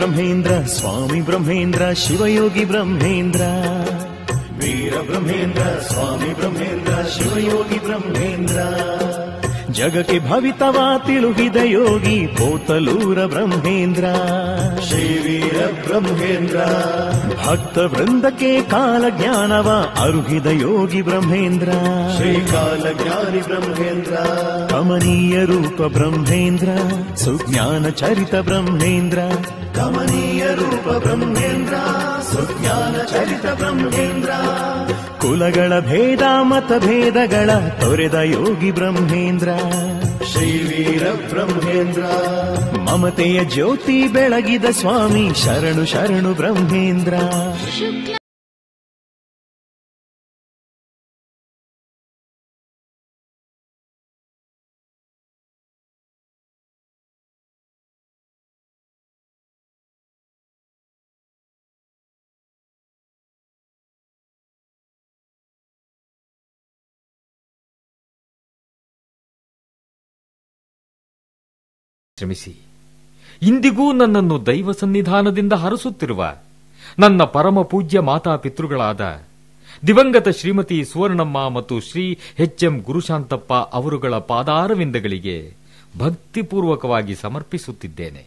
ಬ್ರಹ್ಮೇಂದ್ರ ಸ್ವಾಮಿ ಬ್ರಹ್ಮೇಂದ್ರ ಶಿವಯೋಗಿ ಬ್ರಹ್ಮೇಂದ್ರ ವೀರ ಬ್ರಹ್ಮೇಂದ್ರ ಸ್ವಾಮಿ ಬ್ರಹ್ಮೇಂದ್ರ ಶಿವಯೋಗಿ ಬ್ರಹ್ಮೇಂದ್ರ ಜಗಕ್ಕೆ ಭವಿತವ ತಿಳುಹಿದ ಯೋಗಿ ಪೋತಲೂರ ಬ್ರಹ್ಮೇಂದ್ರ ಶ್ರೀವೀರ ಬ್ರಹ್ಮೇಂದ್ರ ಭಕ್ತ ವೃಂದಕ್ಕೆ ಕಾಲ ಜ್ಞಾನವ ಅರುಹಿದ ಯೋಗಿ ಬ್ರಹ್ಮೇಂದ್ರ ಶ್ರೀಕಾಲ ಜ್ಞಾನಿ ಬ್ರಹ್ಮೇಂದ್ರ ಕಮನೀಯ ರೂಪ ಬ್ರಹ್ಮೇಂದ್ರ ಸುಜ್ಞಾನ ಚರಿತ ಬ್ರಹ್ಮೇಂದ್ರ ಕಮನೀಯ ರೂಪ ಬ್ರಹ್ಮೇಂದ್ರ ಸುಜ್ಞಾನ ಚರಿತ ಬ್ರಹ್ಮೇಂದ್ರ ಕುಲಗಳ ಭೇದ ಮತಭೇದಗಳ ತೊರೆದ ಯೋಗಿ ಬ್ರಹ್ಮೇಂದ್ರ ಶ್ರೀವೀರ ಬ್ರಹ್ಮೇಂದ್ರ ಮಮತೆಯ ಜ್ಯೋತಿ ಬೆಳಗಿದ ಸ್ವಾಮಿ ಶರಣು ಶರಣು ಬ್ರಹ್ಮೇಂದ್ರ ಶ್ರಮಿಸಿ ಇಂದಿಗೂ ನನ್ನನ್ನು ದೈವ ಸನ್ನಿಧಾನದಿಂದ ಹರಸುತ್ತಿರುವ ನನ್ನ ಪರಮ ಪೂಜ್ಯ ಮಾತಾಪಿತೃಗಳಾದ ದಿವಂಗತ ಶ್ರೀಮತಿ ಸುವರ್ಣಮ್ಮ ಮತ್ತು ಶ್ರೀ ಎಚ್.ಎಂ. ಗುರುಶಾಂತಪ್ಪ ಅವರುಗಳ ಪಾದಾರವಿಂದಗಳಿಗೆ ಭಕ್ತಿಪೂರ್ವಕವಾಗಿ ಸಮರ್ಪಿಸುತ್ತಿದ್ದೇನೆ.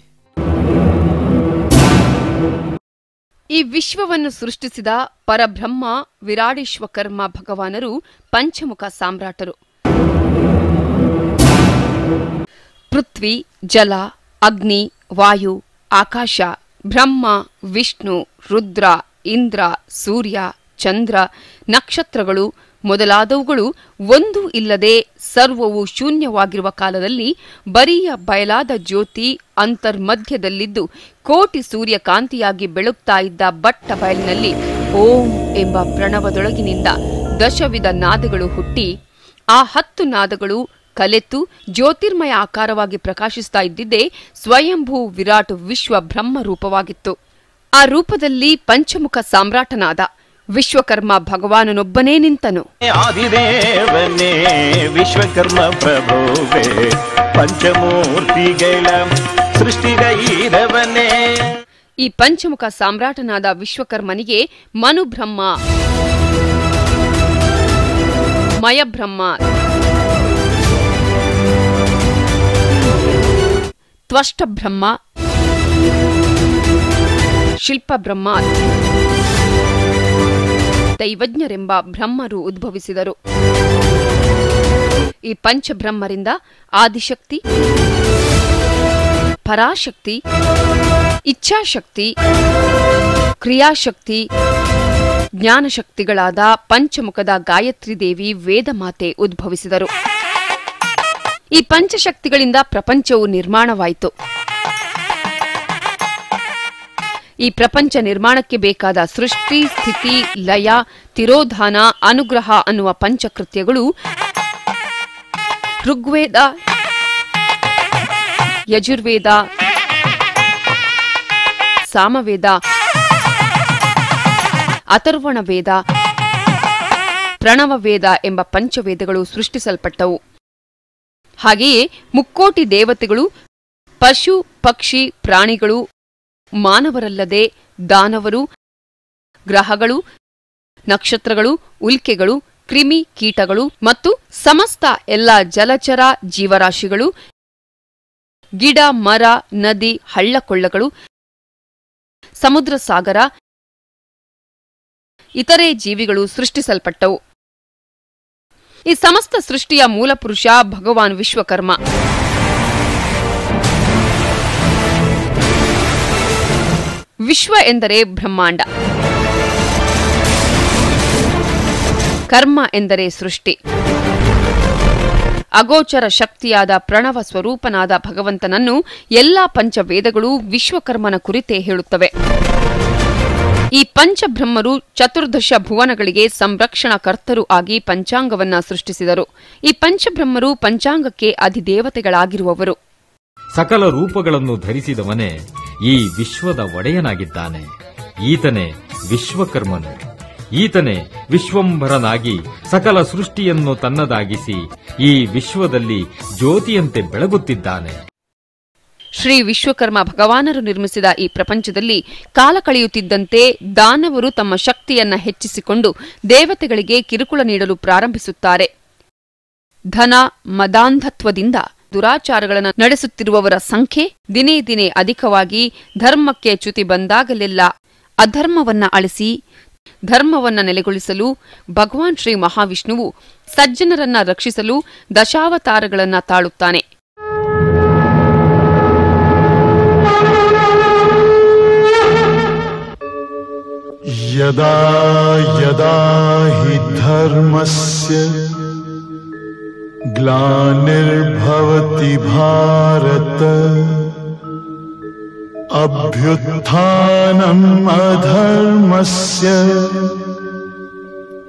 ಈ ವಿಶ್ವವನ್ನು ಸೃಷ್ಟಿಸಿದ ಪರಬ್ರಹ್ಮ ವಿರಾಡೇಶ್ವಕರ್ಮ ಭಗವಾನರು ಪಂಚಮುಖ ಸಾಮ್ರಾಟರು. ಪೃಥ್ವಿ, ಜಲ, ಅಗ್ನಿ, ವಾಯು, ಆಕಾಶ, ಬ್ರಹ್ಮ, ವಿಷ್ಣು, ರುದ್ರ, ಇಂದ್ರ, ಸೂರ್ಯ, ಚಂದ್ರ, ನಕ್ಷತ್ರಗಳು ಮೊದಲಾದವುಗಳು ಒಂದೂ ಇಲ್ಲದೆ ಸರ್ವವು ಶೂನ್ಯವಾಗಿರುವ ಕಾಲದಲ್ಲಿ ಬರಿಯ ಬಯಲಾದ ಜ್ಯೋತಿ ಅಂತರ್ಮಧ್ಯದಲ್ಲಿದ್ದು ಕೋಟಿ ಸೂರ್ಯಕಾಂತಿಯಾಗಿ ಬೆಳಗ್ತಾ ಇದ್ದ ಬಟ್ಟ ಬಯಲಿನಲ್ಲಿ ಓಂ ಎಂಬ ಪ್ರಣವದೊಳಗಿನಿಂದ ದಶವಿಧ ನಾದಗಳು ಹುಟ್ಟಿ ಆ 10 ನಾದಗಳು ಕಲೆತು ಜ್ಯೋತಿರ್ಮಯ ಆಕಾರವಾಗಿ ಪ್ರಕಾಶಿಸ್ತಾ ಇದ್ದಿದ್ದೇ ಸ್ವಯಂಭೂ ವಿರಾಟ್ ವಿಶ್ವ ಬ್ರಹ್ಮ ರೂಪವಾಗಿತ್ತು. ಆ ರೂಪದಲ್ಲಿ ಪಂಚಮುಖ ಸಾಮ್ರಾಟನಾದ ವಿಶ್ವಕರ್ಮ ಭಗವಾನನೊಬ್ಬನೇ ನಿಂತನು. ಆದಿದೇವನೇ ವಿಶ್ವಕರ್ಮ ಪ್ರಭುವೇ ಪಂಚಮೂರ್ತಿಗಳ ಸೃಷ್ಟಿಗೈದವನೇ. ಈ ಪಂಚಮುಖ ಸಾಮ್ರಾಟನಾದ ವಿಶ್ವಕರ್ಮನಿಗೆ ಮನುಬ್ರಹ್ಮ, ಮಯಬ್ರಹ್ಮ, ತ್ವಷ್ಟಬ್ರಹ್ಮ, ಶಿಲ್ಪಬ್ರಹ್ಮ, ದೈವಜ್ಞರೆಂಬ ಬ್ರಹ್ಮರು ಉದ್ಭವಿಸಿದರು. ಈ ಪಂಚಬ್ರಹ್ಮರಿಂದ ಆದಿಶಕ್ತಿ, ಪರಾಶಕ್ತಿ, ಇಚ್ಛಾಶಕ್ತಿ, ಕ್ರಿಯಾಶಕ್ತಿ, ಜ್ಞಾನಶಕ್ತಿಗಳಾದ ಪಂಚಮುಖದ ಗಾಯತ್ರಿ ದೇವಿ ವೇದಮಾತೆ ಉದ್ಭವಿಸಿದರು. ಈ ಪಂಚಶಕ್ತಿಗಳಿಂದ ಪ್ರಪಂಚವು ನಿರ್ಮಾಣವಾಯಿತು. ಈ ಪ್ರಪಂಚ ನಿರ್ಮಾಣಕ್ಕೆ ಬೇಕಾದ ಸೃಷ್ಟಿ, ಸ್ಥಿತಿ, ಲಯ, ತಿರೋಧಾನ, ಅನುಗ್ರಹ ಅನ್ನುವ ಪಂಚಕೃತ್ಯಗಳು ಋಗ್ವೇದ, ಯಜುರ್ವೇದ, ಸಾಮವೇದ, ಅಥರ್ವಣ ವೇದ, ಪ್ರಣವವೇದ ಎಂಬ ಪಂಚವೇದಗಳು ಸೃಷ್ಟಿಸಲ್ಪಟ್ಟವು. ಹಾಗೆಯೇ ಮುಕ್ಕೋಟಿ ದೇವತೆಗಳು, ಪಶು, ಪಕ್ಷಿ, ಪ್ರಾಣಿಗಳು, ಮಾನವರಲ್ಲದೆ ದಾನವರು, ಗ್ರಹಗಳು, ನಕ್ಷತ್ರಗಳು, ಉಲ್ಕೆಗಳು, ಕ್ರಿಮಿ ಕೀಟಗಳು ಮತ್ತು ಸಮಸ್ತ ಎಲ್ಲ ಜಲಚರ ಜೀವರಾಶಿಗಳು, ಗಿಡ, ಮರ, ನದಿ, ಹಳ್ಳಕೊಳ್ಳಗಳು, ಸಮುದ್ರ ಸಾಗರ, ಇತರೆ ಜೀವಿಗಳು ಸೃಷ್ಟಿಸಲ್ಪಟ್ಟವು. ಈ ಸಮಸ್ತ ಸೃಷ್ಟಿಯ ಮೂಲಪುರುಷ ಭಗವಾನ್ ವಿಶ್ವಕರ್ಮ. ವಿಶ್ವ ಎಂದರೆ ಬ್ರಹ್ಮಾಂಡ, ಕರ್ಮ ಎಂದರೆ ಸೃಷ್ಟಿ. ಅಗೋಚರ ಶಕ್ತಿಯಾದ ಪ್ರಣವ ಸ್ವರೂಪನಾದ ಭಗವಂತನನ್ನು ಎಲ್ಲಾ ಪಂಚವೇದಗಳು ವಿಶ್ವಕರ್ಮನ ಕುರಿತೇ ಹೇಳುತ್ತವೆ. ಈ ಪಂಚಬ್ರಹ್ಮರು ಚತುರ್ದಶ ಭುವನಗಳಿಗೆ ಸಂರಕ್ಷಣಾಕರ್ತರು ಆಗಿ ಪಂಚಾಂಗವನ್ನ ಸೃಷ್ಟಿಸಿದರು. ಈ ಪಂಚಬ್ರಹ್ಮರು ಪಂಚಾಂಗಕ್ಕೆ ಅಧಿದೇವತೆಗಳಾಗಿರುವವರು. ಸಕಲ ರೂಪಗಳನ್ನು ಧರಿಸಿದವನೇ ಈ ವಿಶ್ವದ ಒಡೆಯನಾಗಿದ್ದಾನೆ. ಈತನೇ ವಿಶ್ವಕರ್ಮನು. ಈತನೇ ವಿಶ್ವಂಭರನಾಗಿ ಸಕಲ ಸೃಷ್ಟಿಯನ್ನು ತನ್ನದಾಗಿಸಿ ಈ ವಿಶ್ವದಲ್ಲಿ ಜ್ಯೋತಿಯಂತೆ ಬೆಳಗುತ್ತಿದ್ದಾನೆ. ಶ್ರೀ ವಿಶ್ವಕರ್ಮ ಭಗವಾನರು ನಿರ್ಮಿಸಿದ ಈ ಪ್ರಪಂಚದಲ್ಲಿ ಕಾಲ ಕಳೆಯುತ್ತಿದ್ದಂತೆ ದಾನವರು ತಮ್ಮ ಶಕ್ತಿಯನ್ನ ಹೆಚ್ಚಿಸಿಕೊಂಡು ದೇವತೆಗಳಿಗೆ ಕಿರುಕುಳ ನೀಡಲು ಪ್ರಾರಂಭಿಸುತ್ತಾರೆ. ಧನ ಮದಾಂಧತ್ವದಿಂದ ದುರಾಚಾರಗಳನ್ನು ನಡೆಸುತ್ತಿರುವವರ ಸಂಖ್ಯೆ ದಿನೇ ದಿನೇ ಅಧಿಕವಾಗಿ ಧರ್ಮಕ್ಕೆ ಚ್ಯುತಿ ಬಂದಾಗಲೆಲ್ಲ ಅಧರ್ಮವನ್ನ ಅಳಿಸಿ ಧರ್ಮವನ್ನ ನೆಲೆಗೊಳಿಸಲು ಭಗವಾನ್ ಶ್ರೀ ಮಹಾವಿಷ್ಣುವು ಸಜ್ಜನರನ್ನ ರಕ್ಷಿಸಲು ದಶಾವತಾರಗಳನ್ನ ತಾಳುತ್ತಾನೆ. ಯದಾ ಯದಾ ಹಿ ಧರ್ಮಸ್ಯ ಗ್ಲಾನಿರ್ಭವತಿ ಭಾರತ ಅಭ್ಯುತ್ಥಾನಂ ಅಧರ್ಮಸ್ಯ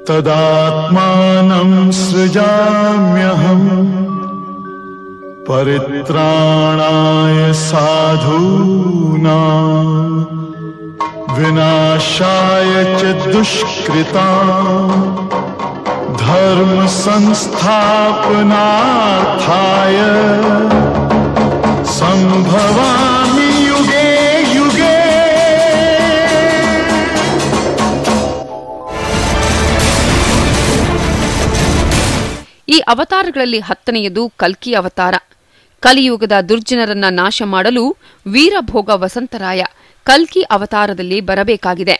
ತದಾತ್ಮಾನಂ ಸೃಜಾಮ್ಯಹಂ ಪರಿತ್ರಾಣಾಯ ಸಾಧೂನಾಂ ವಿನಾಶಾಯ ಚ ದುಷ್ಕೃತಾಂ ಧರ್ಮ ಸಂಸ್ಥಾಪನಾರ್ಥಾಯ ಸಂಭವಾಮಿ ಯುಗೇ ಯುಗೇ. ಈ ಅವತಾರಗಳಲ್ಲಿ 10ನೆಯದು ಕಲ್ಕಿ ಅವತಾರ. ಕಲಿಯುಗದ ದುರ್ಜನರನ್ನ ನಾಶ ಮಾಡಲು ವೀರಭೋಗ ವಸಂತರಾಯ ಕಲ್ಕಿ ಅವತಾರದಲ್ಲಿ ಬರಬೇಕಾಗಿದೆ.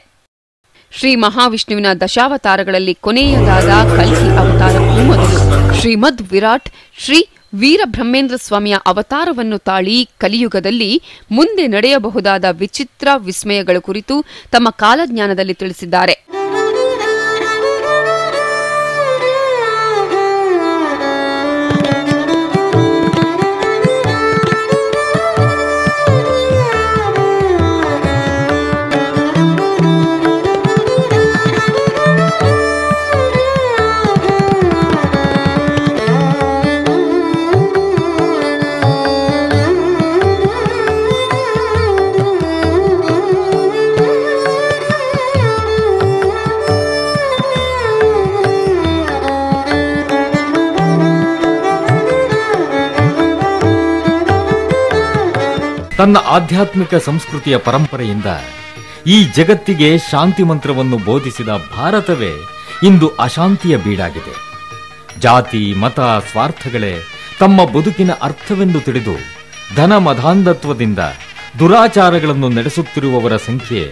ಶ್ರೀ ಮಹಾವಿಷ್ಣುವಿನ ದಶಾವತಾರಗಳಲ್ಲಿ ಕೊನೆಯದಾದ ಕಲ್ಕಿ ಅವತಾರಕ್ಕೂ ಮೊದಲು ಶ್ರೀಮದ್ ವಿರಾಟ್ ಶ್ರೀ ವೀರಬ್ರಹ್ಮೇಂದ್ರ ಸ್ವಾಮಿಯ ಅವತಾರವನ್ನು ತಾಳಿ ಕಲಿಯುಗದಲ್ಲಿ ಮುಂದೆ ನಡೆಯಬಹುದಾದ ವಿಚಿತ್ರ ವಿಸ್ಮಯಗಳ ಕುರಿತು ತಮ್ಮ ಕಾಲಜ್ಞಾನದಲ್ಲಿ ತಿಳಿಸಿದ್ದಾರೆ. ತನ್ನ ಆಧ್ಯಾತ್ಮಿಕ ಸಂಸ್ಕೃತಿಯ ಪರಂಪರೆಯಿಂದ ಈ ಜಗತ್ತಿಗೆ ಶಾಂತಿ ಮಂತ್ರವನ್ನು ಬೋಧಿಸಿದ ಭಾರತವೇ ಇಂದು ಅಶಾಂತಿಯ ಬೀಡಾಗಿದೆ. ಜಾತಿ ಮತ ಸ್ವಾರ್ಥಗಳೇ ತಮ್ಮ ಬದುಕಿನ ಅರ್ಥವೆಂದು ತಿಳಿದು ಧನ ಮದಾಂಧತ್ವದಿಂದ ದುರಾಚಾರಗಳನ್ನು ನಡೆಸುತ್ತಿರುವವರ ಸಂಖ್ಯೆ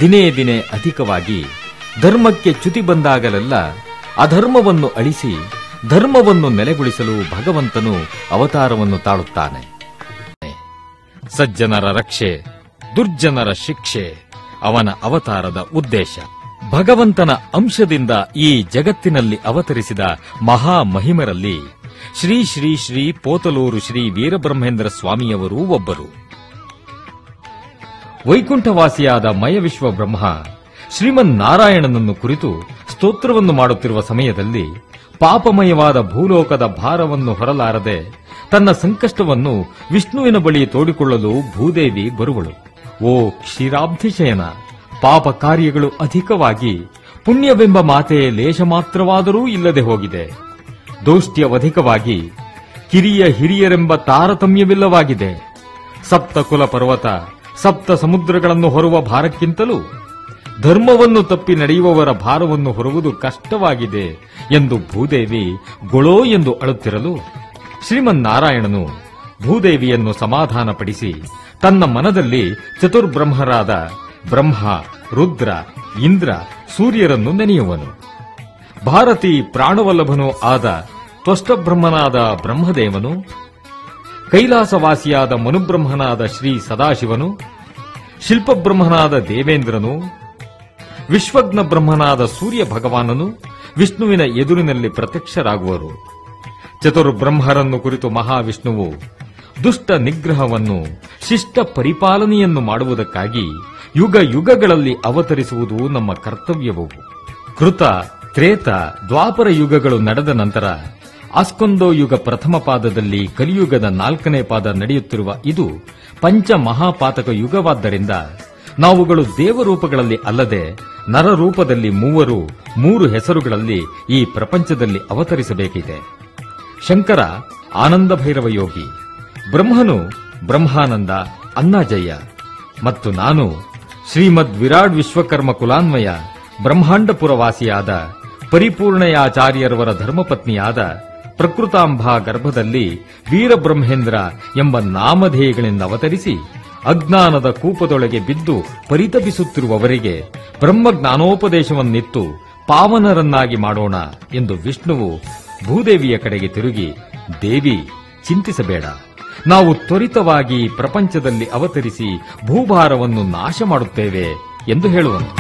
ದಿನೇ ದಿನೇ ಅಧಿಕವಾಗಿ ಧರ್ಮಕ್ಕೆ ಚ್ಯುತಿ ಬಂದಾಗಲೆಲ್ಲ ಅಧರ್ಮವನ್ನು ಅಳಿಸಿ ಧರ್ಮವನ್ನು ನೆಲೆಗೊಳಿಸಲು ಭಗವಂತನು ಅವತಾರವನ್ನು ತಾಳುತ್ತಾನೆ. ಸಜ್ಜನರ ರಕ್ಷೆ, ದುರ್ಜನರ ಶಿಕ್ಷೆ ಅವನ ಅವತಾರದ ಉದ್ದೇಶ. ಭಗವಂತನ ಅಂಶದಿಂದ ಈ ಜಗತ್ತಿನಲ್ಲಿ ಅವತರಿಸಿದ ಮಹಾಮಹಿಮರಲ್ಲಿ ಶ್ರೀ ಶ್ರೀ ಶ್ರೀ ಪೋತಲೂರು ಶ್ರೀ ವೀರಬ್ರಹ್ಮೇಂದ್ರ ಸ್ವಾಮಿಯವರೂ ಒಬ್ಬರು. ವೈಕುಂಠವಾಸಿಯಾದ ಮಯವಿಶ್ವ ಬ್ರಹ್ಮ ಶ್ರೀಮನ್ನಾರಾಯಣನನ್ನು ಕುರಿತು ಸ್ತೋತ್ರವನ್ನು ಮಾಡುತ್ತಿರುವ ಸಮಯದಲ್ಲಿ ಪಾಪಮಯವಾದ ಭೂಲೋಕದ ಭಾರವನ್ನು ಹೊರಲಾರದೆ ತನ್ನ ಸಂಕಷ್ಟವನ್ನು ವಿಷ್ಣುವಿನ ಬಳಿ ತೋಡಿಕೊಳ್ಳಲು ಭೂದೇವಿ ಬರುವಳು. ಓ ಕ್ಷೀರಾಬ್ಧಿಶಯನ, ಪಾಪ ಕಾರ್ಯಗಳು ಅಧಿಕವಾಗಿ ಪುಣ್ಯವೆಂಬ ಮಾತೆ ಲೇಷ ಮಾತ್ರವಾದರೂ ಇಲ್ಲದೆ ಹೋಗಿದೆ. ದೌಷ್ಟ್ಯವಧಿಕವಾಗಿ ಕಿರಿಯ ಹಿರಿಯರೆಂಬ ತಾರತಮ್ಯವಿಲ್ಲವಾಗಿದೆ. ಸಪ್ತ ಕುಲ ಪರ್ವತ ಸಪ್ತ ಸಮುದ್ರಗಳನ್ನು ಹೊರುವ ಭಾರಕ್ಕಿಂತಲೂ ಧರ್ಮವನ್ನು ತಪ್ಪಿ ನಡೆಯುವವರ ಭಾರವನ್ನು ಹೊರುವುದು ಕಷ್ಟವಾಗಿದೆ ಎಂದು ಭೂದೇವಿ ಗೊಳೋ ಎಂದು ಅಳುತ್ತಿರಲು ಶ್ರೀಮನ್ನಾರಾಯಣನು ಭೂದೇವಿಯನ್ನು ಸಮಾಧಾನಪಡಿಸಿ ತನ್ನ ಮನದಲ್ಲಿ ಚತುರ್ಬ್ರಹ್ಮರಾದ ಬ್ರಹ್ಮ, ರುದ್ರ, ಇಂದ್ರ, ಸೂರ್ಯರನ್ನು ನೆನೆಯುವನು. ಭಾರತಿ ಪ್ರಾಣವಲ್ಲಭನೂ ಆದ ತ್ವಷ್ಟಬ್ರಹ್ಮನಾದ ಬ್ರಹ್ಮದೇವನು, ಕೈಲಾಸವಾಸಿಯಾದ ಮನುಬ್ರಹ್ಮನಾದ ಶ್ರೀ ಸದಾಶಿವನು, ಶಿಲ್ಪಬ್ರಹ್ಮನಾದ ದೇವೇಂದ್ರನು, ವಿಶ್ವಜ್ಞ ಬ್ರಹ್ಮನಾದ ಸೂರ್ಯ ಭಗವಾನನು ವಿಷ್ಣುವಿನ ಎದುರಿನಲ್ಲಿ ಪ್ರತ್ಯಕ್ಷರಾಗುವರು. ಚತುರ್ಬ್ರಹ್ಮರನ್ನು ಕುರಿತು ಮಹಾವಿಷ್ಣುವು ದುಷ್ಟ ನಿಗ್ರಹವನ್ನು, ಶಿಷ್ಟ ಪರಿಪಾಲನೆಯನ್ನು ಮಾಡುವುದಕ್ಕಾಗಿ ಯುಗ ಯುಗಗಳಲ್ಲಿ ಅವತರಿಸುವುದು ನಮ್ಮ ಕರ್ತವ್ಯವು. ಕೃತ, ತ್ರೇತ, ದ್ವಾಪರ ಯುಗಗಳು ನಡೆದ ನಂತರ ಆಸ್ಕೊಂದೋ ಯುಗ ಪ್ರಥಮ ಪಾದದಲ್ಲಿ ಕಲಿಯುಗದ 4ನೇ ಪಾದ ನಡೆಯುತ್ತಿರುವ ಇದು ಪಂಚ ಮಹಾಪಾತಕ ಯುಗವಾದ್ದರಿಂದ ನಾವುಗಳು ದೇವರೂಪಗಳಲ್ಲಿ ಅಲ್ಲದೆ ನರರೂಪದಲ್ಲಿ ಮೂವರು 3 ಹೆಸರುಗಳಲ್ಲಿ ಈ ಪ್ರಪಂಚದಲ್ಲಿ ಅವತರಿಸಬೇಕಿದೆ. ಶಂಕರ ಆನಂದ ಭೈರವ ಯೋಗಿ, ಬ್ರಹ್ಮನು ಬ್ರಹ್ಮಾನಂದ ಅಣ್ಣಾಜಯ್ಯ ಮತ್ತು ನಾನು ಶ್ರೀಮದ್ ವಿರಾಡ್ ವಿಶ್ವಕರ್ಮ ಕುಲಾನ್ವಯ ಬ್ರಹ್ಮಾಂಡಪುರವಾಸಿಯಾದ ಪರಿಪೂರ್ಣಯಾಚಾರ್ಯರವರ ಧರ್ಮಪತ್ನಿಯಾದ ಪ್ರಕೃತಾಂಬಾ ಗರ್ಭದಲ್ಲಿ ವೀರಬ್ರಹ್ಮೇಂದ್ರ ಎಂಬ ನಾಮಧೇಯಗಳಿಂದ ಅವತರಿಸಿ ಅಜ್ಞಾನದ ಕೂಪದೊಳಗೆ ಬಿದ್ದು ಪರಿತಪಿಸುತ್ತಿರುವವರಿಗೆ ಬ್ರಹ್ಮಜ್ಞಾನೋಪದೇಶವನ್ನಿತ್ತು ಪಾವನರನ್ನಾಗಿ ಮಾಡೋಣ ಎಂದು ವಿಷ್ಣುವು ಭೂದೇವಿಯ ಕಡೆಗೆ ತಿರುಗಿ, ದೇವಿ ಚಿಂತಿಸಬೇಡ, ನಾವು ತ್ವರಿತವಾಗಿ ಪ್ರಪಂಚದಲ್ಲಿ ಅವತರಿಸಿ ಭೂಭಾರವನ್ನು ನಾಶ ಮಾಡುತ್ತೇವೆ ಎಂದು ಹೇಳುವನು.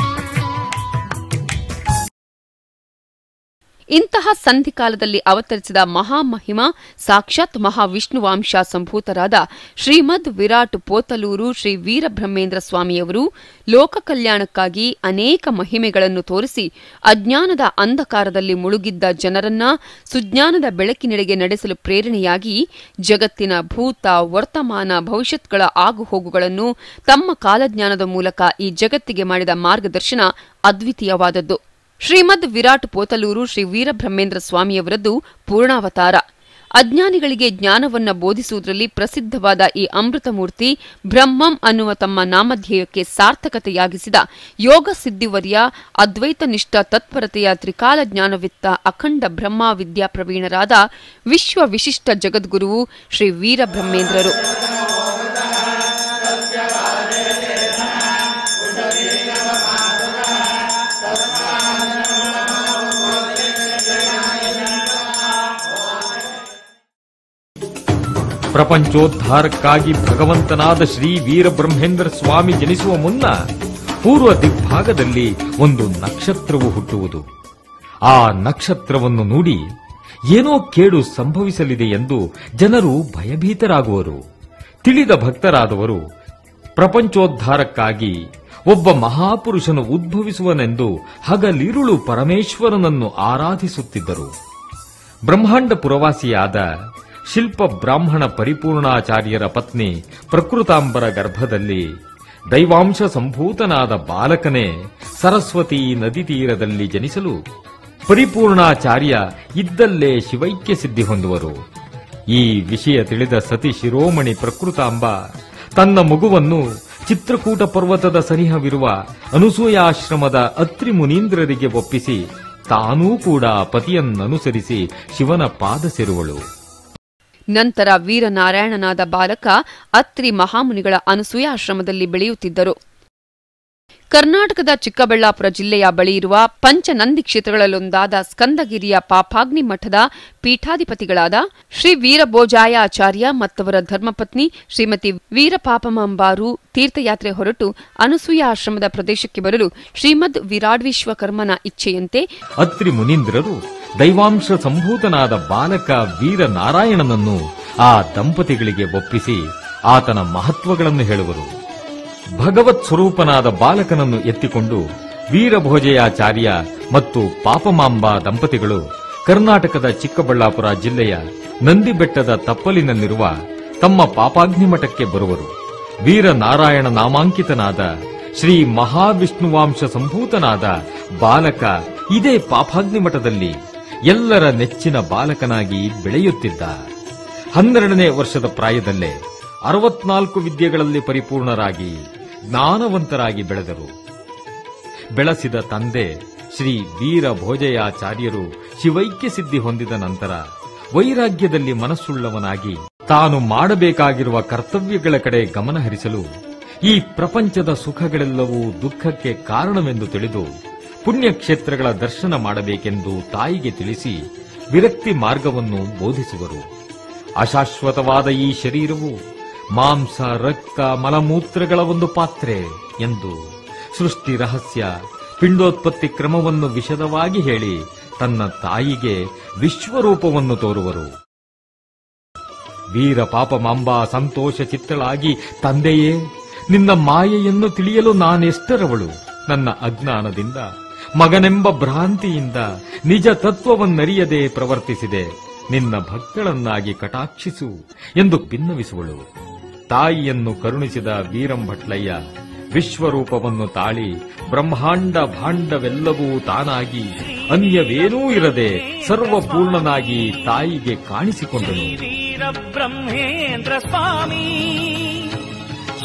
ಇಂತಹ ಸಂಧಿಕಾಲದಲ್ಲಿ ಅವತರಿಸಿದ ಮಹಾಮಹಿಮ ಸಾಕ್ಷಾತ್ ಮಹಾವಿಷ್ಣುವಾಂಶ ಸಂಭೂತರಾದ ಶ್ರೀಮದ್ ವಿರಾಟ್ ಪೋತಲೂರು ಶ್ರೀ ವೀರಬ್ರಹ್ಮೇಂದ್ರ ಸ್ವಾಮಿಯವರು ಲೋಕ ಕಲ್ಯಾಣಕ್ಕಾಗಿ ಅನೇಕ ಮಹಿಮೆಗಳನ್ನು ತೋರಿಸಿ ಅಜ್ಞಾನದ ಅಂಧಕಾರದಲ್ಲಿ ಮುಳುಗಿದ್ದ ಜನರನ್ನ ಸುಜ್ಞಾನದ ಬೆಳಕಿನೆಡೆಗೆ ನಡೆಸಲು ಪ್ರೇರಣೆಯಾಗಿ ಜಗತ್ತಿನ ಭೂತ ವರ್ತಮಾನ ಭವಿಷ್ಯತ್ಗಳ ಆಗುಹೋಗುಗಳನ್ನು ತಮ್ಮ ಕಾಲಜ್ಞಾನದ ಮೂಲಕ ಈ ಜಗತ್ತಿಗೆ ಮಾಡಿದ ಮಾರ್ಗದರ್ಶನ ಅದ್ವಿತೀಯವಾದದ್ದು. ಶ್ರೀಮದ್ ವಿರಾಟ್ ಪೋತಲೂರು ಶ್ರೀ ವೀರಬ್ರಹ್ಮೇಂದ್ರ ಸ್ವಾಮಿಯವರದ್ದು ಪೂರ್ಣಾವತಾರ. ಅಜ್ಞಾನಿಗಳಿಗೆ ಜ್ಞಾನವನ್ನ ಬೋಧಿಸುವುದರಲ್ಲಿ ಪ್ರಸಿದ್ಧವಾದ ಈ ಅಮೃತಮೂರ್ತಿ ಬ್ರಹ್ಮಂ ಅನ್ನುವ ತಮ್ಮ ನಾಮಧೇಯಕ್ಕೆ ಸಾರ್ಥಕತೆಯಾಗಿಸಿದ ಯೋಗ ಸಿದ್ಧಿವರ್ಯ ಅದ್ವೈತನಿಷ್ಠ ತತ್ಪರತೆಯ ತ್ರಿಕಾಲ ಜ್ಞಾನವಿತ್ತ ಅಖಂಡ ಬ್ರಹ್ಮ ವಿದ್ಯಾ ಪ್ರವೀಣರಾದ ವಿಶ್ವ ವಿಶಿಷ್ಟ ಜಗದ್ಗುರುವು ಶ್ರೀ ವೀರಬ್ರಹ್ಮೇಂದ್ರರು. ಪ್ರಪಂಚೋದ್ಧಾರಕ್ಕಾಗಿ ಭಗವಂತನಾದ ಶ್ರೀ ವೀರಬ್ರಹ್ಮೇಂದ್ರ ಸ್ವಾಮಿ ಜನಿಸುವ ಮುನ್ನ ಪೂರ್ವ ದಿಗ್ಭಾಗದಲ್ಲಿ ಒಂದು ನಕ್ಷತ್ರವು ಹುಟ್ಟುವುದು. ಆ ನಕ್ಷತ್ರವನ್ನು ನೋಡಿ ಏನೋ ಕೇಡು ಸಂಭವಿಸಲಿದೆ ಎಂದು ಜನರು ಭಯಭೀತರಾಗುವರು. ತಿಳಿದ ಭಕ್ತರಾದವರು ಪ್ರಪಂಚೋದ್ಧಾರಕ್ಕಾಗಿ ಒಬ್ಬ ಮಹಾಪುರುಷನು ಉದ್ಭವಿಸುವನೆಂದು ಹಗಲಿರುಳು ಪರಮೇಶ್ವರನನ್ನು ಆರಾಧಿಸುತ್ತಿದ್ದರು. ಬ್ರಹ್ಮಾಂಡ ಪುರವಾಸಿಯಾದ ಶಿಲ್ಪ ಬ್ರಾಹ್ಮಣ ಪರಿಪೂರ್ಣಾಚಾರ್ಯರ ಪತ್ನಿ ಪ್ರಕೃತಾಂಬರ ಗರ್ಭದಲ್ಲಿ ದೈವಾಂಶ ಸಂಭೂತನಾದ ಬಾಲಕನೇ ಸರಸ್ವತಿ ನದಿ ತೀರದಲ್ಲಿ ಜನಿಸಲು ಪರಿಪೂರ್ಣಾಚಾರ್ಯ ಇದ್ದಲ್ಲೇ ಶಿವೈಕ್ಯ ಸಿದ್ಧಿ ಹೊಂದುವರು. ಈ ವಿಷಯ ತಿಳಿದ ಸತಿ ಶಿರೋಮಣಿ ಪ್ರಕೃತಾಂಬ ತನ್ನ ಮಗುವನ್ನು ಚಿತ್ರಕೂಟ ಪರ್ವತದ ಸನಿಹವಿರುವ ಅನುಸೂಯಾಶ್ರಮದ ಅತ್ರಿ ಮುನೀಂದ್ರರಿಗೆ ಒಪ್ಪಿಸಿ ತಾನೂ ಕೂಡ ಪತಿಯನ್ನನುಸರಿಸಿ ಶಿವನ ಪಾದ ಸೇರುವಳು. ನಂತರ ವೀರನಾರಾಯಣನಾದ ಬಾಲಕ ಅತ್ರಿ ಮಹಾಮುನಿಗಳ ಅನಸೂಯಾಶ್ರಮದಲ್ಲಿ ಬೆಳೆಯುತ್ತಿದ್ದರು. ಕರ್ನಾಟಕದ ಚಿಕ್ಕಬಳ್ಳಾಪುರ ಜಿಲ್ಲೆಯ ಬಳಿ ಇರುವ ಪಂಚನಂದಿ ಕ್ಷೇತ್ರಗಳಲ್ಲೊಂದಾದ ಸ್ಕಂದಗಿರಿಯ ಪಾಪಾಗ್ನಿ ಮಠದ ಪೀಠಾಧಿಪತಿಗಳಾದ ಶ್ರೀ ವೀರಭೋಜಾಯಾಚಾರ್ಯ ಮತ್ತವರ ಧರ್ಮಪತ್ನಿ ಶ್ರೀಮತಿ ವೀರಪಾಪಮಾಂಬಾರು ತೀರ್ಥಯಾತ್ರೆ ಹೊರಟು ಅನಸೂಯಾಶ್ರಮದ ಪ್ರದೇಶಕ್ಕೆ ಬರಲು ಶ್ರೀಮದ್ ವಿರಾಡ್ವಿಶ್ವಕರ್ಮನ ಇಚ್ಛೆಯಂತೆ ಅತ್ರಿ ಮುನೀಂದ್ರರು ದೈವಾಂಶ ಸಂಭೂತನಾದ ಬಾಲಕ ವೀರನಾರಾಯಣನನ್ನು ಆ ದಂಪತಿಗಳಿಗೆ ಒಪ್ಪಿಸಿ ಆತನ ಮಹತ್ವಗಳನ್ನು ಹೇಳುವರು. ಭಗವತ್ ಸ್ವರೂಪನಾದ ಬಾಲಕನನ್ನು ಎತ್ತಿಕೊಂಡು ವೀರಭೋಜಯಾಚಾರ್ಯ ಮತ್ತು ಪಾಪಮಾಂಬಾ ದಂಪತಿಗಳು ಕರ್ನಾಟಕದ ಚಿಕ್ಕಬಳ್ಳಾಪುರ ಜಿಲ್ಲೆಯ ನಂದಿಬೆಟ್ಟದ ತಪ್ಪಲಿನಲ್ಲಿರುವ ತಮ್ಮ ಪಾಪಾಗ್ನಿ ಮಠಕ್ಕೆ ಬರುವರು. ವೀರನಾರಾಯಣ ನಾಮಾಂಕಿತನಾದ ಶ್ರೀ ಮಹಾವಿಷ್ಣುವಾಂಶ ಸಂಭೂತನಾದ ಬಾಲಕ ಇದೇ ಪಾಪಾಗ್ನಿ ಮಠದಲ್ಲಿ ಎಲ್ಲರ ನೆಚ್ಚಿನ ಬಾಲಕನಾಗಿ ಬೆಳೆಯುತ್ತಿದ್ದ. 12ನೇ ವರ್ಷದ ಪ್ರಾಯದಲ್ಲೇ 64 ವಿದ್ಯೆಗಳಲ್ಲಿ ಪರಿಪೂರ್ಣರಾಗಿ ಜ್ಞಾನವಂತರಾಗಿ ಬೆಳೆದರು. ಬೆಳೆಸಿದ ತಂದೆ ಶ್ರೀ ವೀರಭೋಜಯಾಚಾರ್ಯರು ಶಿವೈಕ್ಯ ಸಿದ್ಧಿ ಹೊಂದಿದ ನಂತರ ವೈರಾಗ್ಯದಲ್ಲಿ ಮನಸ್ಸುಳ್ಳವನಾಗಿ ತಾನು ಮಾಡಬೇಕಾಗಿರುವ ಕರ್ತವ್ಯಗಳ ಕಡೆ ಗಮನಹರಿಸಲು ಈ ಪ್ರಪಂಚದ ಸುಖಗಳೆಲ್ಲವೂ ದುಃಖಕ್ಕೆ ಕಾರಣವೆಂದು ತಿಳಿದು ಪುಣ್ಯಕ್ಷೇತ್ರಗಳ ದರ್ಶನ ಮಾಡಬೇಕೆಂದು ತಾಯಿಗೆ ತಿಳಿಸಿ ವಿರಕ್ತಿ ಮಾರ್ಗವನ್ನು ಬೋಧಿಸುವರು. ಅಶಾಶ್ವತವಾದ ಈ ಶರೀರವು ಮಾಂಸ ರಕ್ತ ಮಲಮೂತ್ರಗಳ ಒಂದು ಪಾತ್ರೆ ಎಂದು ಸೃಷ್ಟಿ ರಹಸ್ಯ ಪಿಂಡೋತ್ಪತ್ತಿ ಕ್ರಮವನ್ನು ವಿಶದವಾಗಿ ಹೇಳಿ ತನ್ನ ತಾಯಿಗೆ ವಿಶ್ವರೂಪವನ್ನು ತೋರುವರು. ವೀರ ಪಾಪಮಾಂಬಾ ಸಂತೋಷ ಚಿತ್ತಳಾಗಿ, ತಂದೆಯೇ, ನಿನ್ನ ಮಾಯೆಯನ್ನು ತಿಳಿಯಲು ನಾನೆಷ್ಟರವಳು. ನನ್ನ ಅಜ್ಞಾನದಿಂದ ಮಗನೆಂಬ ಭ್ರಾಂತಿಯಿಂದ ನಿಜ ತತ್ವವನ್ನರಿಯದೆ ಪ್ರವರ್ತಿಸಿದೆ. ನಿನ್ನ ಭಕ್ತಳನ್ನಾಗಿ ಕಟಾಕ್ಷಿಸು ಎಂದು ಭಿನ್ನವಿಸುವಳು. ತಾಯಿಯನ್ನು ಕರುಣಿಸಿದ ವೀರಂಭಟ್ಲಯ್ಯ ವಿಶ್ವರೂಪವನ್ನು ತಾಳಿ ಬ್ರಹ್ಮಾಂಡ ಭಾಂಡವೆಲ್ಲವೂ ತಾನಾಗಿ ಅನ್ಯವೇನೂ ಇರದೆ ಸರ್ವಪೂರ್ಣನಾಗಿ ತಾಯಿಗೆ ಕಾಣಿಸಿಕೊಂಡನು. ಬ್ರಹ್ಮೇಂದ್ರ ಸ್ವಾಮಿ,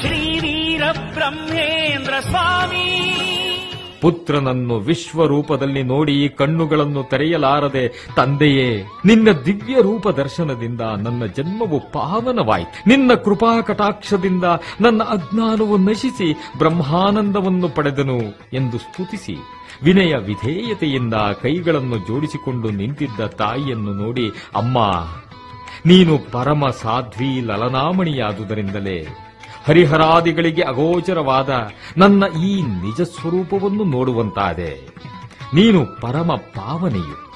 ಶ್ರೀ ವೀರ ಬ್ರಹ್ಮೇಂದ್ರ ಸ್ವಾಮಿ. ಪುತ್ರನನ್ನು ವಿಶ್ವರೂಪದಲ್ಲಿ ನೋಡಿ ಕಣ್ಣುಗಳನ್ನು ತೆರೆಯಲಾರದೆ, ತಂದೆಯೇ, ನಿನ್ನ ದಿವ್ಯ ರೂಪ ದರ್ಶನದಿಂದ ನನ್ನ ಜನ್ಮವು ಪಾವನವಾಯಿತು. ನಿನ್ನ ಕೃಪಾ ಕಟಾಕ್ಷದಿಂದ ನನ್ನ ಅಜ್ಞಾನವು ನಶಿಸಿ ಬ್ರಹ್ಮಾನಂದವನ್ನು ಪಡೆದನು ಎಂದು ಸ್ತುತಿಸಿ ವಿನಯ ವಿಧೇಯತೆಯಿಂದ ಕೈಗಳನ್ನು ಜೋಡಿಸಿಕೊಂಡು ನಿಂತಿದ್ದ ತಾಯಿಯನ್ನು ನೋಡಿ, ಅಮ್ಮ, ನೀನು ಪರಮ ಸಾಧ್ವಿ ಲಲನಾಮಣಿಯಾದುದರಿಂದಲೇ ಹರಿಹರಾದಿಗಳಿಗೆ ಅಗೋಚರವಾದ ನನ್ನ ಈ ನಿಜ ಸ್ವರೂಪವನ್ನು ನೋಡುವಂತಾದೆ. ನೀನು ಪರಮ ಪಾವನೆಯು,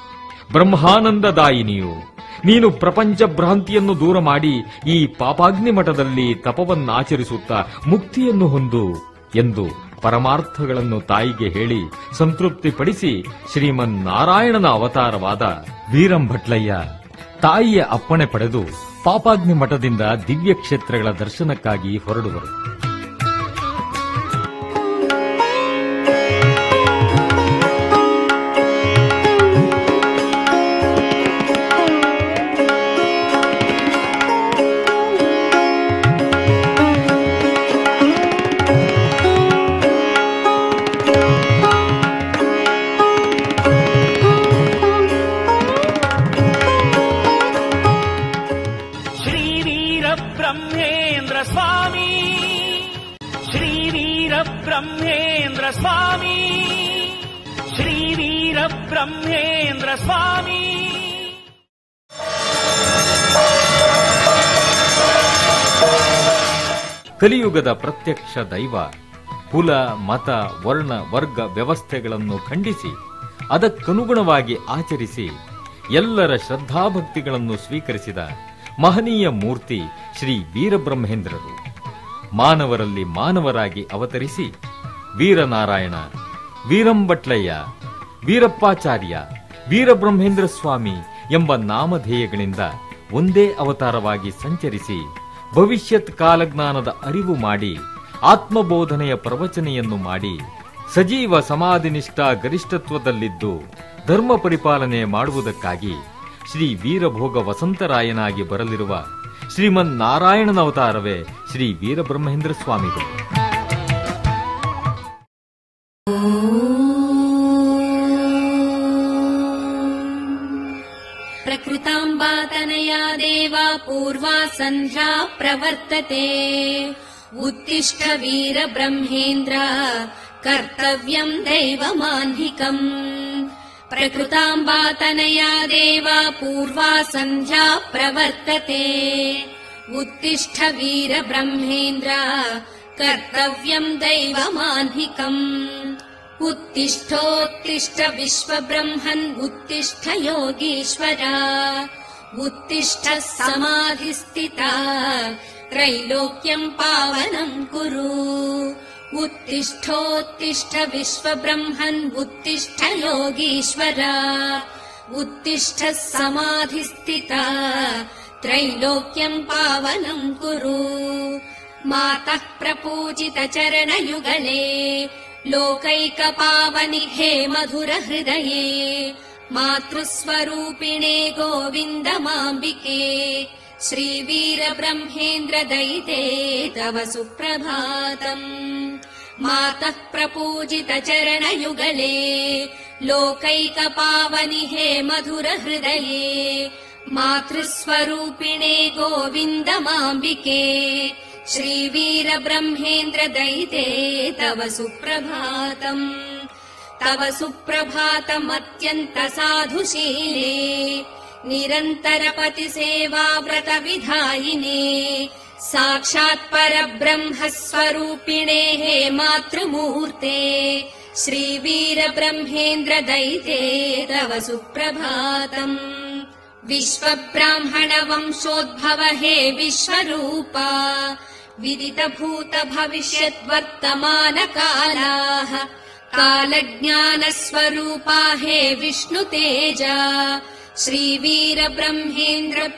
ಬ್ರಹ್ಮಾನಂದದಾಯಿನಿಯು. ನೀನು ಪ್ರಪಂಚ ಭ್ರಾಂತಿಯನ್ನು ದೂರ ಮಾಡಿ ಈ ಪಾಪಾಗ್ನಿ ಮಠದಲ್ಲಿ ತಪವನ್ನಾಚರಿಸುತ್ತಾ ಮುಕ್ತಿಯನ್ನು ಹೊಂದು ಎಂದು ಪರಮಾರ್ಥಗಳನ್ನು ತಾಯಿಗೆ ಹೇಳಿ ಸಂತೃಪ್ತಿಪಡಿಸಿ ಶ್ರೀಮನ್ನಾರಾಯಣನ ಅವತಾರವಾದ ವೀರಂಭಟ್ಲಯ್ಯ ತಾಯಿಯ ಅಪ್ಪಣೆ ಪಡೆದು ಪಾಪಾಗ್ನಿ ಮಠದಿಂದ ದಿವ್ಯ ಕ್ಷೇತ್ರಗಳ ದರ್ಶನಕ್ಕಾಗಿ ಹೊರಡುವರು. ಬ್ರಹ್ಮೇಂದ್ರ ಸ್ವಾಮಿ, ಶ್ರೀ ವೀರ ಬ್ರಹ್ಮೇಂದ್ರ ಸ್ವಾಮಿ. ಕಲಿಯುಗದ ಪ್ರತ್ಯಕ್ಷ ದೈವ ಕುಲ, ಮತ, ವರ್ಣ, ವರ್ಗ ವ್ಯವಸ್ಥೆಗಳನ್ನು ಖಂಡಿಸಿ ಅದಕ್ಕನುಗುಣವಾಗಿ ಆಚರಿಸಿ ಎಲ್ಲರ ಶ್ರದ್ಧಾಭಕ್ತಿಗಳನ್ನು ಸ್ವೀಕರಿಸಿದ ಮಹನೀಯ ಮೂರ್ತಿ ಶ್ರೀ ವೀರಬ್ರಹ್ಮೇಂದ್ರರು. ಮಾನವರಲ್ಲಿ ಮಾನವರಾಗಿ ಅವತರಿಸಿ ವೀರನಾರಾಯಣ, ವೀರಂಭಟ್ಲಯ್ಯ, ವೀರಪ್ಪಾಚಾರ್ಯ, ವೀರಬ್ರಹ್ಮೇಂದ್ರ ಸ್ವಾಮಿ ಎಂಬ ನಾಮಧೇಯಗಳಿಂದ ಒಂದೇ ಅವತಾರವಾಗಿ ಸಂಚರಿಸಿ ಭವಿಷ್ಯತ್ ಕಾಲಜ್ಞಾನದ ಅರಿವು ಮಾಡಿ ಆತ್ಮಬೋಧನೆಯ ಪ್ರವಚನೆಯನ್ನು ಮಾಡಿ ಸಜೀವ ಸಮಾಧಿನಿಷ್ಠ ಗರಿಷ್ಠತ್ವದಲ್ಲಿದ್ದು ಧರ್ಮ ಪರಿಪಾಲನೆ ಮಾಡುವುದಕ್ಕಾಗಿ ಶ್ರೀ ವೀರಭೋಗ ವಸಂತರಾಯನಾಗಿ ಬರಲಿರುವ ಶ್ರೀಮನ್ನಾರಾಯಣನ ಅವತಾರವೇ ಶ್ರೀ ವೀರಬ್ರಹ್ಮೇಂದ್ರ ಸ್ವಾಮಿಗಳು. ಪ್ರಕೃತಾಂಬಾತನಯಾ ದೇವಾ ಪೂರ್ವಾ ಸಂಧ್ಯಾ ಪ್ರವರ್ತತೆ. ಉತ್ತಿಷ್ಠ ವೀರಬ್ರಹ್ಮೇಂದ್ರ ಕರ್ತವ್ಯಂ ದೈವಮಾನ್ಹಿಕಂ. ಪ್ರಕೃತಾಂಬಾತನಯಾ ದೇವಾ ಪೂರ್ವಾ ಸಂಧ್ಯಾ ಪ್ರವರ್ತತೆ. ಉತ್ತಿಷ್ಠ ವೀರಬ್ರಹ್ಮೇಂದ್ರ ಕರ್ತವ್ಯಂ ದೈವಮಾನ್ಹಿಕಂ. उत्तिष्ठोत्तिष्ठ विश्वब्रह्मन् उत्तिष्ठ योगीश्वर. उत्तिष्ठ समाधिस्थिता त्रैलोक्यम् पावनम् कुरु. उत्तिष्ठोत्तिष्ठ विश्वब्रह्मन् उत्तिष्ठ योगीश्वर. उत्तिष्ठ समाधिस्थिता त्रैलोक्यम् पावनम् कुरु. मातः प्रपूजित चरणयुगले लोकैकपावनि हे मधुर हृदये. मातृस्वरूपिणे गोविन्दमाम्बिके श्रीवीरब्रह्मेन्द्र दयिते तव सुप्रभातम्. मातः प्रपूजित चरणयुगले लोकैकपावनि हे मधुर हृदये. मातृस्वरूपिणे गोविन्दमाम्बिके श्रीवीरब्रह्मेन्द्र दयिते तव सुप्रभातम्. तव सुप्रभातमत्यन्त साधुशीले निरन्तरपतिसेवाव्रतविधायिने. साक्षात् परब्रह्मस्वरूपिणे हे मातृमूर्ते श्रीवीरब्रह्मेन्द्र दयिते तव सुप्रभातम्. विश्वब्राह्मण वंशोद्भव हे विश्वरूपा. विदितभूत भविष्यत् वर्तमान कालाः कालज्ञानस्वरूपा हे विष्णुतेजा. श्रीवीरब्रह्मेन्द्र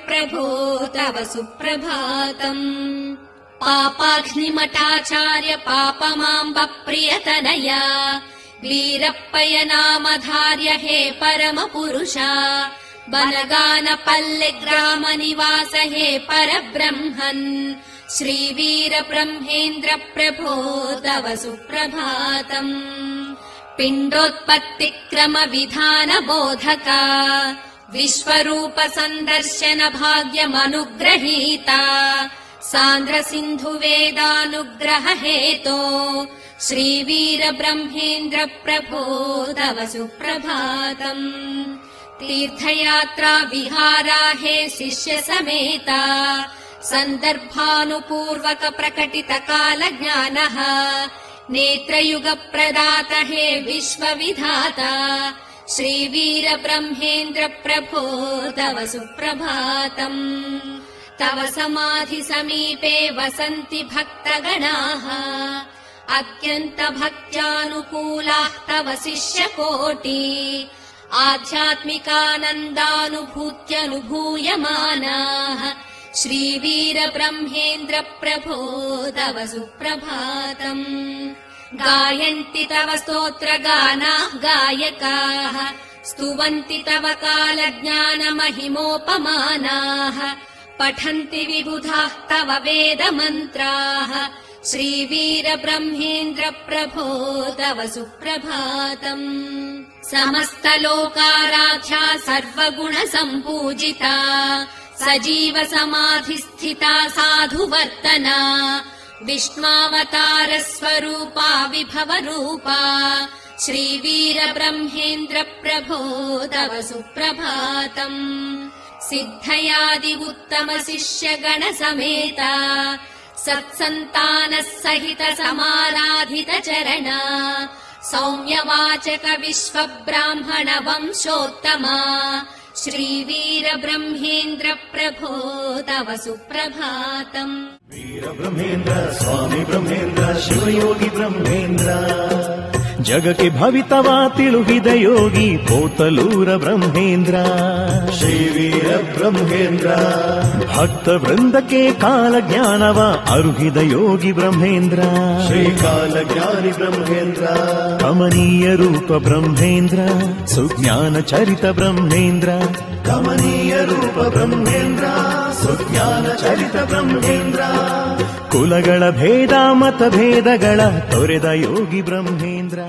प्रभो तव सुप्रभातम्. पापाग्निमठाचार्य पापमाम्ब प्रियतनया. वीरप्पय नामधार्य हे परमपुरुषा. बनगानपल्ले ग्राम निवास हे परब्रह्मन् श्रीवीर ब्रह्मेन्द्र प्रभो तव सुप्रभातम् पिण्डोत्पत्तिक्रम विधान बोधका विश्वरूप सन्दर्शन भाग्यमनुग्रहीता सान्द्र सिन्धु वेदानुग्रह हेतो श्रीवीर ब्रह्मेन्द्र प्रभो तव सुप्रभातम् तीर्थयात्रा विहारा हे शिष्य समेता सन्दर्भानुपूर्वक प्रकटित काल ज्ञानः नेत्रयुग प्रदात हे विश्वविधाता श्रीवीर ब्रह्मेन्द्र प्रभो तव सुप्रभातम् तव समाधि समीपे वसन्ति भक्तगणाः अत्यन्त भक्त्यानुकूलाः तव शिष्यकोटि आध्यात्मिकानन्दानुभूत्यनुभूयमानाः श्रीवीर ब्रह्मेन्द्र प्रभो तव सुप्रभातम् गायन्ति तव स्तोत्रगानाः गायकाः स्तुवन्ति तव कालज्ञानमहिमोपमानाः पठन्ति विबुधाः तव वेदमन्त्राः श्रीवीर ब्रह्मेन्द्र प्रभो तव सुप्रभातम् समस्तलोकाराध्या सर्वगुणसम्पूजिता सजीव समाधिस्थिता साधुवर्तना विष्णुवतार स्वरूपा विभवरूपा श्रीवीर ब्रह्मेन्द्र प्रभो तव सुप्रभातम् सिद्धयादि उत्तम शिष्यगण समेता सत्सन्तानः सहित समाराधित चरणा सौम्यवाचक विश्वब्राह्मण वंशोत्तमा श्रीवीर ब्रह्मेन्द्र प्रभो तव सुप्रभातम् वीर ब्रह्मेन्द्र स्वामी ब्रह्मेन्द्र शिवयोगी ब्रह्मेन्द्र जगके भवितवा तिಳುಹಿದ ಯೋಗಿ ಪೋತಲೂರ ಬ್ರಹ್ಮೇಂದ್ರ ಶ್ರೀವೀರ ಬ್ರಹ್ಮೇಂದ್ರ ಭಕ್ತ ವೃಂದಕ್ಕೆ ಕಾಲ ಜ್ಞಾನವ ಅರುಹಿದ ಯೋಗಿ ಬ್ರಹ್ಮೇಂದ್ರ ಶ್ರೀಕಾಲ ಜ್ಞಾನಿ ಬ್ರಹ್ಮೇಂದ್ರ ಕಮನೀಯ ರೂಪ ಬ್ರಹ್ಮೇಂದ್ರ ಸುಜ್ಞಾನ ಚರಿತ ಬ್ರಹ್ಮೇಂದ್ರ ಕಮನೀಯ ರೂಪ ಬ್ರಹ್ಮೇಂದ್ರ ಸುಜ್ಞಾನ ಚರಿತ ಬ್ರಹ್ಮೇಂದ್ರ ಕುಲಗಳ ಭೇದ ಮತಭೇದಗಳ ತೊರೆದ ಯೋಗಿ ಬ್ರಹ್ಮೇಂದ್ರ